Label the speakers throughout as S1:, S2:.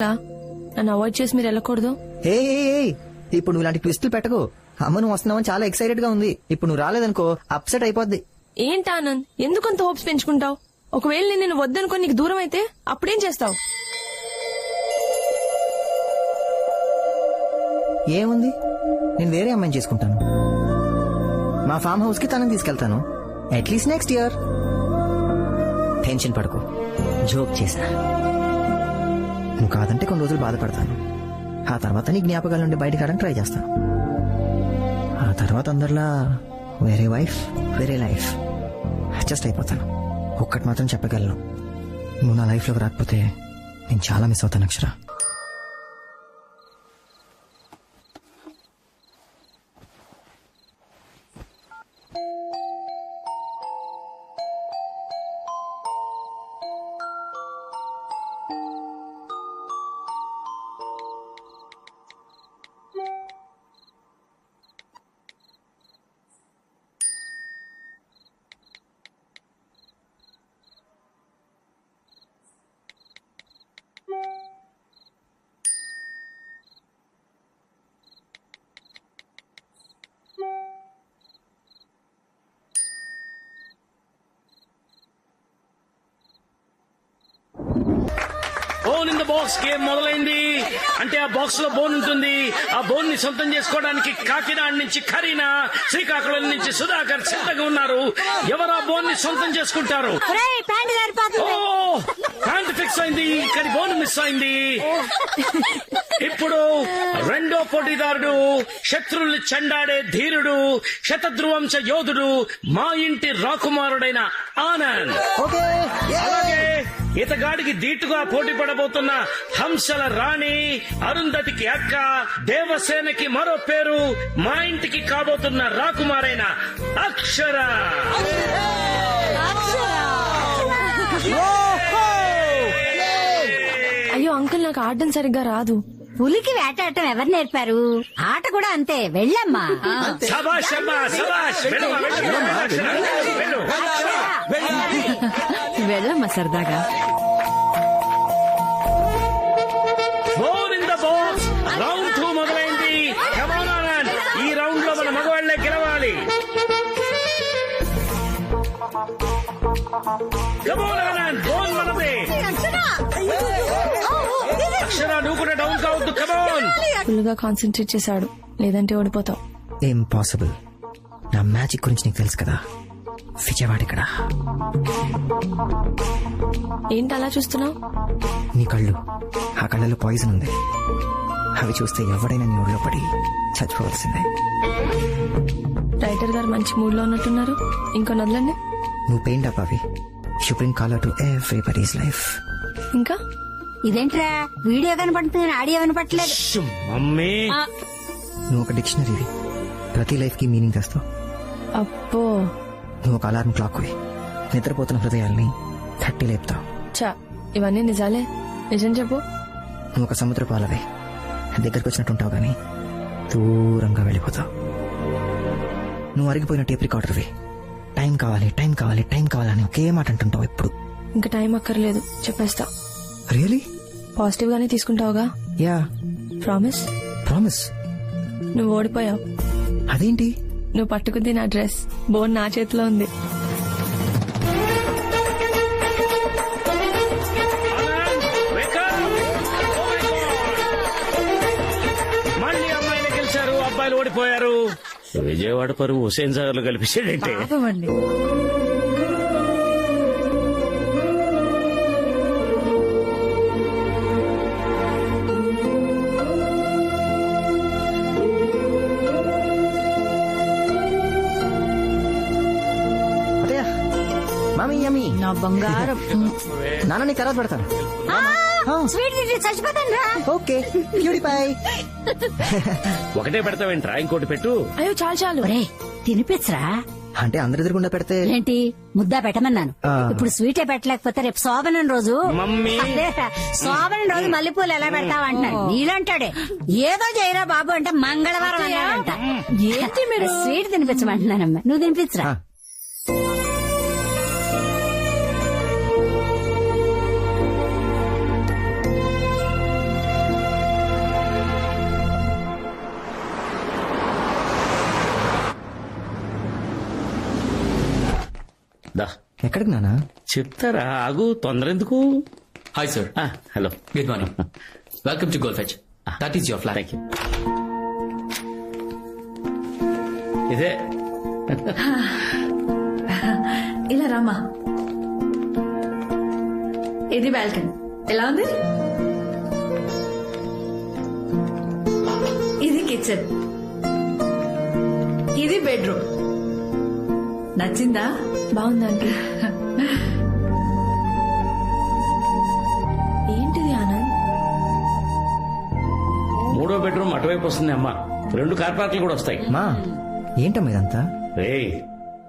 S1: నన్ను అవాయిడ్ చేసి మీరు వెళ్ళకూడదు.
S2: ఏ ఇప్పుడు నువ్వు ఇలాంటి ట్విస్టులు పెట్టకు. అమ్మ నువ్వు వస్తున్నావని చాలా ఎక్సైటెడ్ గా ఉంది. ఇప్పుడు నువ్వు రాలేదనుకో అప్సెట్ అయిపోద్ది.
S1: ఏంటి ఆనంద్, ఎందుకంత హోప్స్ పెంచుకుంటావు? ఒకవేళ నేను వద్దనుకో నీకు దూరం అయితే అప్పుడేం చేస్తావు?
S2: ఏముంది, నేను వేరే అమ్మాయిని చేసుకుంటాను. మా ఫామ్ హౌస్ కి తనని తీసుకెళ్తాను. At least next year. టెన్షన్ పడకు, జోక్ చేశా. నువ్వు కాదంటే కొన్ని రోజులు బాధపడతాను. ఆ తర్వాత నీ జ్ఞాపకాల నుండి బయటకు రావడానికి ట్రై చేస్తాను. ఆ తర్వాత అందరిలా వేరే వైఫ్ వేరే లైఫ్ అడ్జస్ట్ అయిపోతాను. ఒక్కటి మాత్రం చెప్పగలను, నువ్వు నా లైఫ్ లోకి రాకపోతే నేను చాలా మిస్ అవుతాను Akshara.
S3: Bone in the box game మొదలైంది. అంటే ఆ బాక్స్ లో బోన్ ఉంటుంది. ఆ బోన్ ని సొంతం చేసుకోవడానికి కాకినాడ నుంచి కరీనా, శ్రీకాకుళం నుంచి సుధాకర్ సిద్ధంగా ఉన్నారు. ఎవరు ఆ బోన్ ని సొంతం చేసుకుంటారు? ప్యాంట్ ఫిక్స్ అయింది, కానీ బోన్ మిస్ అయింది. ఇప్పుడు రెండో పోటీదారుడు, శత్రువులు చెండాడే ధీరుడు, శతధ్రువంశ యోధుడు, మా ఇంటి రాకుమారుడైన ఆనంద్. అలాగే ఇతగాడికి ధీటుగా పోటీ పడబోతున్న హంసల రాణి, అరుంధతికి అక్క, దేవసేనకి మరో పేరు, మా ఇంటికి కాబోతున్న రాకుమారైన అక్షర.
S1: అయ్యో అంకుల్, నాకు ఆడడం సరిగ్గా రాదు.
S4: పులికి వేటాడటం ఎవరు నేర్పారు? ఆట కూడా అంతే, వెళ్ళమ్మా.
S3: శభాష్ అమ్మా, శభాష్.
S4: వెళ్ళమ్మా సరదాగా.
S3: Bone in the box round 2 మొదలైంది. కమాన్ ఆనంద్, ఈ రౌండ్ లో మన మగవాళ్లే గెలవాలి. కమాన్ ఆనంద్, బోన్ మనదే. అక్షర నువ్వు కూడా డౌన్ కావద్దు. కమాన్.
S1: ఫుల్ గా కాన్సన్ట్రేట్ చేశాడు, లేదంటే ఓడిపోతావు.
S2: ఇంపాసిబుల్. నా మ్యాజిక్ గురించి నీకు తెలుసు కదా, విజయవాడ ఇక్కడ.
S1: ఏంటి అలా చూస్తున్నావు?
S2: నీ కళ్ళు, ఆ కళ్ళలో పాయిజన్ ఉంది. అవి చూస్తే ఎవడైనా నీ ఊళ్ళో పడి చచ్చిపోవలసిందే.
S1: రైటర్ గారు మంచి మూడ్ లో ఉన్నట్టున్నారు, ఇంకో నదులండి.
S2: నువ్వు పెయింట్ అప్ అవి. You bring colour to everybody's life.
S1: ఇంకా
S4: ఇదేంట్రా, వీడియో కనపడుతుంది, ఆడియో వినపట్లేదు.
S3: మమ్మీ,
S2: నువ్వు ఒక డిక్షనరీవి, ప్రతి లైఫ్ కి మీనింగ్ తెస్తావు.
S1: అబ్బో,
S2: నువ్వు ఒక అలారం క్లాక్ వి, నిద్రపోతున్న హృదయాల్ని తట్టి లేపుతావు.
S1: చా ఇవన్నీ నిజాలే. నిజం చెప్పు.
S2: నువ్వు ఒక సముద్ర పాలవే, దగ్గరకు వచ్చినట్టుంటావు గానీ దూరంగా వెళ్ళిపోతావు. నువ్వు అరిగిపోయిన టేప్ రికార్డర్వి, టైం కావాలి టైం కావాలి టైం కావాలని ఒకే మాట అంటుంటావు ఎప్పుడు.
S1: ఇంకా టైం అక్కర్లేదు, చెప్పేస్తా.
S2: రియలీ?
S1: పాజిటివ్ గానే తీసుకుంటావుగా?
S2: యా.
S1: ప్రామిస్?
S2: ప్రామిస్.
S1: నువ్వు ఓడిపోయావు.
S2: అదేంటి?
S1: నువ్వు పట్టుకుంది నా డ్రెస్, బోన్ నా చేతిలో ఉంది.
S3: మళ్ళీ అమ్మాయిలు గెలిచారు, అబ్బాయిలు ఓడిపోయారు. విజయవాడ పరువు హుసేన్ సాగర్ లో కల్పించాడంటే.
S4: నా బంగారం.
S2: నాన్న నీ తర్వాత పెడతాను.
S4: స్వీట్ తింటే చచ్చిపోతాను రా.
S2: Okay, purify.
S3: ఒకటే పెడతావేంట్రా, ఇంకోటి పెట్టు.
S1: అయ్యో చాలు చాలు.
S4: ఒరే తినిపించరా.
S2: అంటే అందరి ఎదురుగుండా పెడితే
S4: ఏంటి, ముద్దా పెట్టమన్నాను. ఇప్పుడు స్వీటే పెట్టలేకపోతే రేపు శోభనం రోజు.
S3: మమ్మీ,
S4: శోభనం రోజు మల్లెపూలు ఎలా పెడతావంటాడు. నీలంటాడే ఏదో చేయరా బాబు అంటే మంగళవారం అన్నాడంట. ఏంటి మీరు స్వీట్ తినిపించమంటున్నానమ్మా, నువ్వు తినిపించరా.
S2: ఎక్కడికి నానా?
S3: చెప్తారా, ఆగు, తొందర ఎందుకు?
S5: Hi sir.
S3: Hello,
S5: good morning. Welcome to gold fetch. That is your flat.
S3: Thank you. ఇదే
S6: ఇలా రామా. ఇది బాల్కనీ. ఎలా ఉంది? ఇది కిచెన్. ఇది బెడ్రూమ్. నచ్చిందా?
S1: బాగుందండి. ఏంటిది ఆనంద్?
S3: మూడో బెడ్రూమ్ అటువైపు వస్తుంది అమ్మా. 2 కార్ పార్కులు కూడా వస్తాయి.
S2: మా ఏంటమ్మా ఇదంతా?
S3: రేయ్,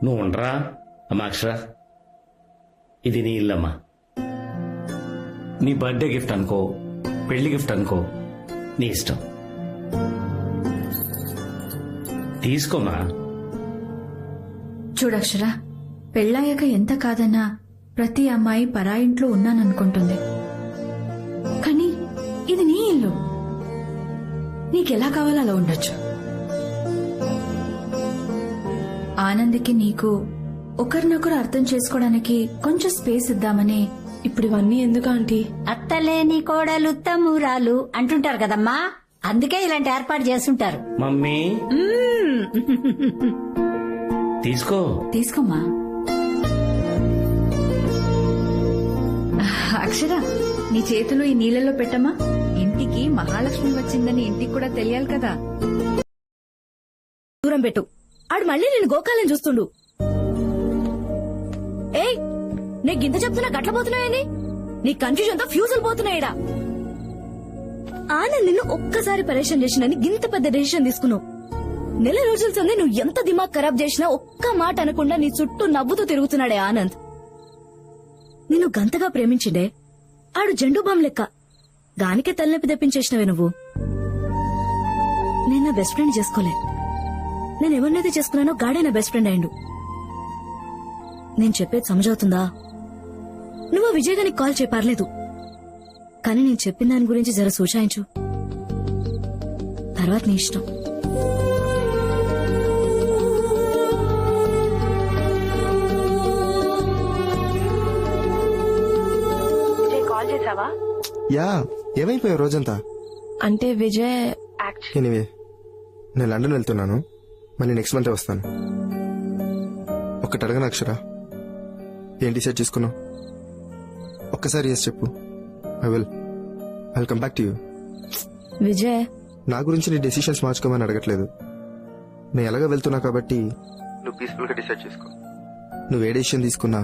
S3: నువ్వు ఉండరా అమ్మా. అక్షర, ఇది నీ ఇల్లమ్మా. నీ బర్త్డే గిఫ్ట్ అనుకో, పెళ్లి గిఫ్ట్ అనుకో, నీ ఇష్టం. తీసుకోమా.
S6: చూడక్షరా, పెళ్ళాయాక ఎంత కాదన్నా ప్రతి అమ్మాయి పరాయింట్లో ఉన్నాననుకుంటుంది. కానీ ఇది నీ ఇల్లు. నీకెలా కావాలో అలా ఉండొచ్చు. ఆనందికి నీకు ఒకరినొకరు అర్థం చేసుకోవడానికి కొంచెం స్పేస్ ఇద్దామని.
S1: ఇప్పుడు ఇవన్నీ ఎందుకు ఆంటీ?
S4: అత్తలేని కోడలు తమ్మురాలు అంటుంటారు కదమ్మా, అందుకే ఇలాంటి ఏర్పాటు చేస్తుంటారు.
S3: మమ్మీ తీసుకో.
S6: తీసుకోమ్మా. అక్షర, నీ చేతులు ఈ నీళ్ళలో పెట్టమ్మా. ఇంటికి మహాలక్ష్మి వచ్చిందని ఇంటికి కూడా తెలియాలి కదా.
S1: దూరం పెట్టు. ఆడు మళ్ళీ నేను గోకాలని చూస్తుండు. ఏయ్, నీ గింత చెప్తున్నా గట్లపోతున్నాయని నీ కన్ఫ్యూజన్ తో ఫ్యూజులు పోతున్నాయిడా. ఆనంద్ నిన్ను ఒక్కసారి పరేషాన్ చేసినని గింత పెద్ద డెసిషన్ తీసుకున్నావు. నెల రోజుల సంది నువ్వు ఎంత దిమాగ్ ఖరాబ్ చేసినా ఒక్క మాట అనకుండా నీ చుట్టూ నవ్వుతూ తిరుగుతున్నాడే ఆనంద్. నిన్ను గంతగా ప్రేమించిండే ఆడు జెండు బామ్ లెక్క. దానికే తలనొప్పి తెప్పించేసినవే నువ్వు. నేను నా బెస్ట్ ఫ్రెండ్ చేసుకోలే. నేను ఎవరినైతే చేసుకున్నానో గాడే నా బెస్ట్ ఫ్రెండ్ అయిండు. నేను చెప్పేది సమజవుతుందా? నువ్వు విజయ్ గారికి కాల్ చేయపర్లేదు, కానీ నేను చెప్పిన దాని గురించి జర సూచాయించు. తర్వాత నీ ఇష్టం. కాల్ చేసావా?
S7: యా, ఏమైపోయావు రోజంతా?
S1: అంటే విజయ్
S7: ఎనీవే, నేను లండన్ వెళ్తున్నాను. మళ్ళీ నెక్స్ట్ మంత్ వస్తాను. ఒక్కటి అడగను అక్షర, ఏం డిసైడ్ చేసుకున్నావు? ఒక్కసారి ఎస్ చెప్పు. I come back to you.
S1: Vijay,
S7: నా గురించి నీ డెసిషన్స్ మార్చుకోమని అడగట్లేదు. నేను ఎలాగో వెళ్తున్నా కాబట్టి నువ్వు పీస్ఫుల్ గా డిసైడ్ చేసుకో. నువ్వు ఏ డెసిషన్ తీసుకున్నా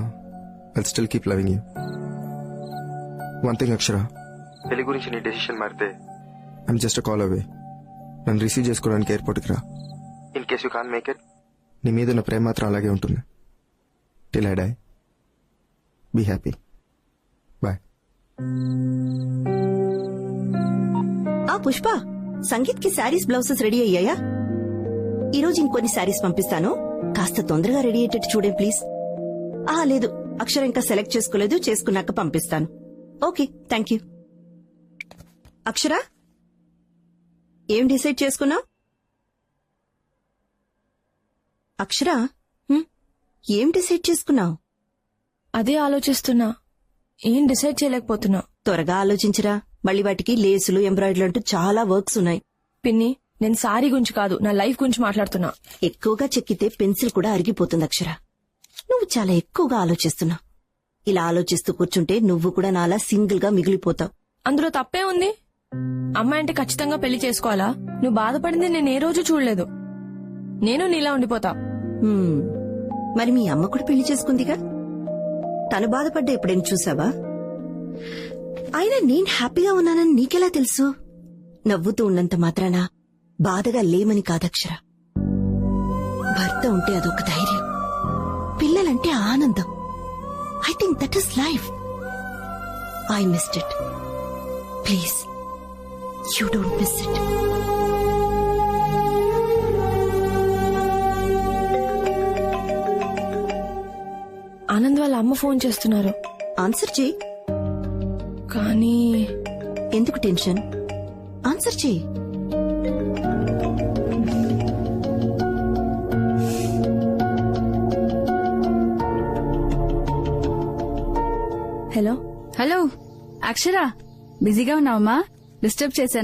S7: I still keep loving you. One thing Akshara, పెళ్లి గురించి నీ డెసిషన్ మారితే ఐఎమ్ జస్ట్ కాల్ అవే. నన్ను రిసీవ్ చేసుకోవడానికి ఎయిర్పోర్ట్కి రా. In case you can make it, నీ మీద ఉన్న ప్రేమ మాత్రం అలాగే ఉంటుంది. Till I die. Be happy. Bye.
S8: ఆ పుష్ప, సంగీత్ కి శారీస్ బ్లౌజెస్ రెడీ అయ్యాయా? ఈరోజు ఇంకొన్ని శారీస్ పంపిస్తాను, కాస్త తొందరగా రెడీ అయ్యేటట్టు చూడండి ప్లీజ్. లేదు, అక్షర ఇంకా సెలెక్ట్ చేసుకోలేదు, చేసుకున్నాక పంపిస్తాను. Okay, thank you. అక్షర, ఏం డిసైడ్ చేసుకున్నావు? అక్షర, ఏం డిసైడ్ చేసుకున్నావు?
S1: అదే ఆలోచిస్తున్నా. ఏం డిసైడ్ చేయలేకపోతున్నా.
S8: త్వరగా ఆలోచించరా, మళ్ళీ వాటికి లేసులు, ఎంబ్రాయిడరీ అంటూ చాలా వర్క్స్ ఉన్నాయి.
S1: పిన్ని, నేను సారీ గురించి కాదు, నా లైఫ్ గురించి మాట్లాడుతున్నా.
S8: ఎక్కువగా చెక్కితే పెన్సిల్ కూడా అరిగిపోతుంది అక్షర. నువ్వు చాలా ఎక్కువగా ఆలోచిస్తున్నావు. ఇలా ఆలోచిస్తూ కూర్చుంటే నువ్వు కూడా నాలా సింగిల్ గా మిగిలిపోతావు.
S1: అందులో తప్పే ఉంది? అమ్మాయి అంటే ఖచ్చితంగా పెళ్లి చేసుకోవాలా? నువ్వు బాధపడింది నేను ఏ రోజు చూడలేదు. నేను నీలా ఉండిపోతా.
S8: మరి మీ అమ్మ కూడా పెళ్లి చేసుకుందిగా, తను బాధపడ్డా ఎప్పుడైనా చూసావా? అయినా నేను హ్యాపీగా ఉన్నానని నీకెలా తెలుసు? నవ్వుతూ ఉన్నంత మాత్రాన బాధగా లేమని కాదక్షర. భర్త ఉంటే అదొక ధైర్యం, పిల్లలంటే ఆనందం. I think that is life. I missed it. Please, you don't miss it.
S1: Anand వాళ్ళ అమ్మ ఫోన్ చేస్తున్నారు.
S8: ఆన్సర్ చేయి.
S1: కానీ
S8: ఎందుకు టెన్షన్? ఆన్సర్ చేయి.
S1: హలో
S6: హలో అక్షర బిజీగా ఉన్నావమ్మా డిస్టర్బ్ చేశాను